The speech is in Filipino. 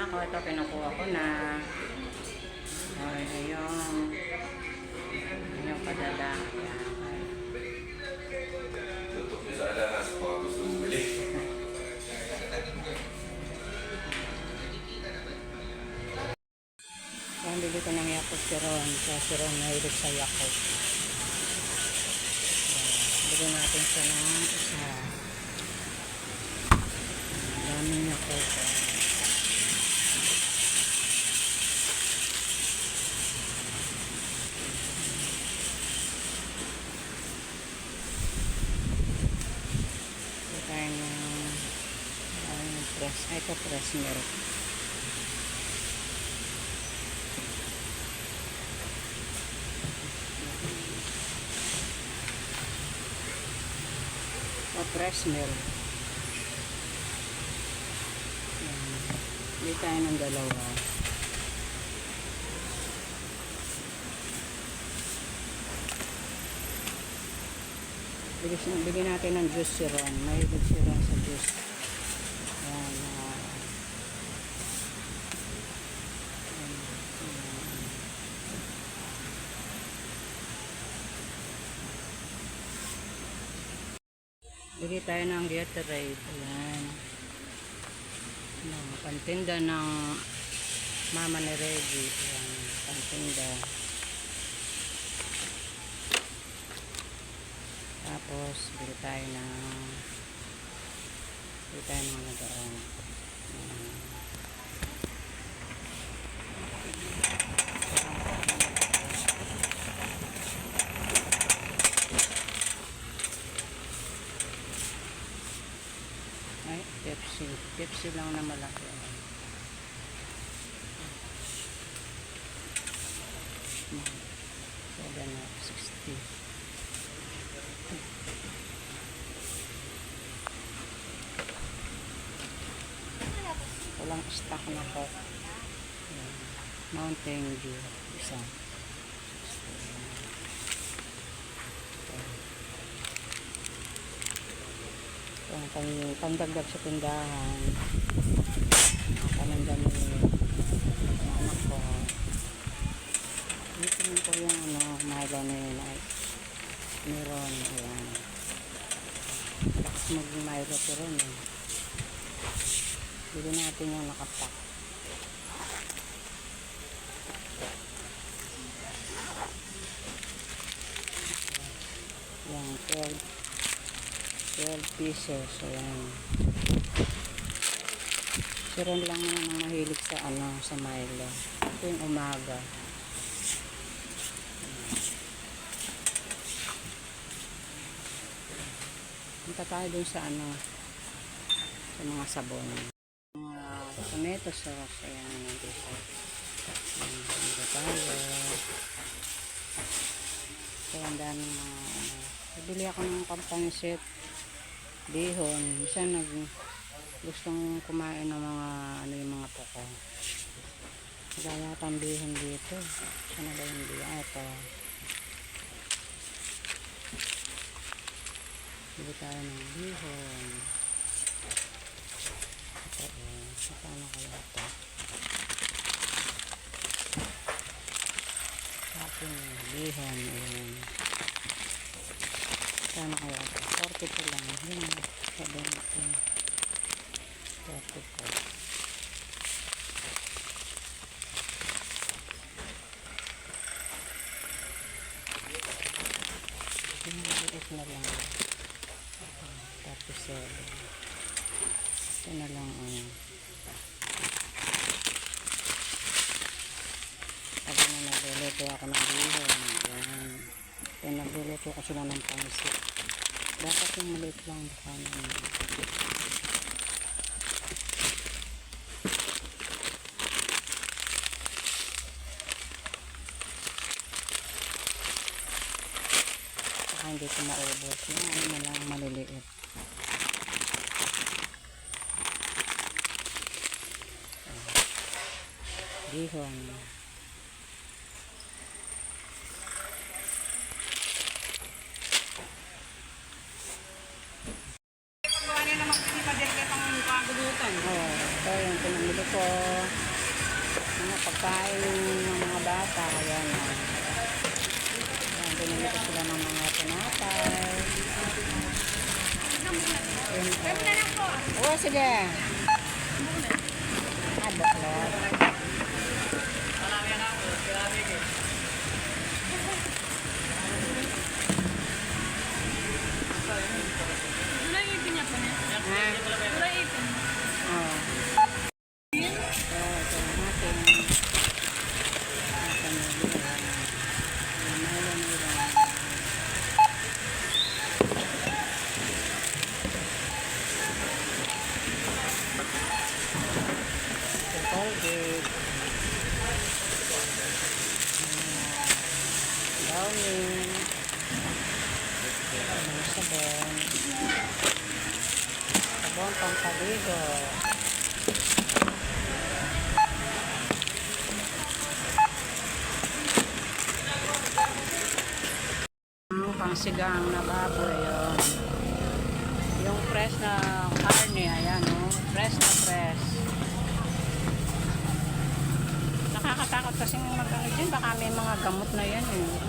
ko. Ito, kinukuha ko na. Ay, ayun. Ayun, padala. Tutok niyo sa alanas, baka gusto mong bili. Ang bili ko ng Yakult si Ron. Si Ron nahilig sa Yakult. Bili natin siya ng isa. Daming Yakult. Bili tayo ng press. Ito press milk. Fresh milk. Bili tayo ng dalawa. Bili natin ng juice si Ron. Mahilig si Ron sa juice. Ayan. Bili tayo ng Gatorade. Ayan. Pantinda ng Mama ni Reggie. Ayan. Pantinda. Tapos, bili tayo ng ano doon. Ay, Pepsi. Pepsi lang na malaki. 7.60. Walang stock na po. Mountain Dew. Isa. Pangdagdag sa tindahan. Panandami ng anak ko. Dito mo po yung Milo na yun ay meron. Ayan. Malakas mag-Milo ko rin. Bili natin yung nakapak. Yan, 12 pesos. Ayan. Siron lang naman ang mahilig sa sa Milo. Ito yung umaga. Punta tayo dun sa sa mga sabon. Mga tomato sauce. Ayan, nandito. Nandito tayo. So, ang daming bibili ako ng pampansit, bihon. Minsan gustong kumain ng mga yung mga poko. Wala yata ang bihon dito. Sana ba yung bihon? Ito. Bili tayo ng bihon. Ito. Paano kaya ito? Ating bihon. Ayan. Paano kaya ito? 40 po lang. Yun. 70. 40 po. Maliit na lang. 37. Ito na lang. Pag nagluluto ako ng bihon. Ayan. Kaya nagluluto ko sila ng pansit. Dapat yung maliit lang. Hindi ko maubos. Yan na lang maliliit. Bihon. Ito yung pinamili ko. Mga pagkain ng mga bata. Ayan. Ayan, binili ko sila ng mga tinapay. Oo, sige. Baklot. Wala ipin niya po niya. Ha? Wala ipin. Oo. So, ito ang ating pamilya. Milo nila. Ito Colgate. Downing. Sabon. Sabon pampaligo. Pangsigang na baboy. Yung fresh na karne. Ayan o. Fresh na fresh. Nakakatakot kasi mag-ano dyan. Baka may mga gamot na yan eh.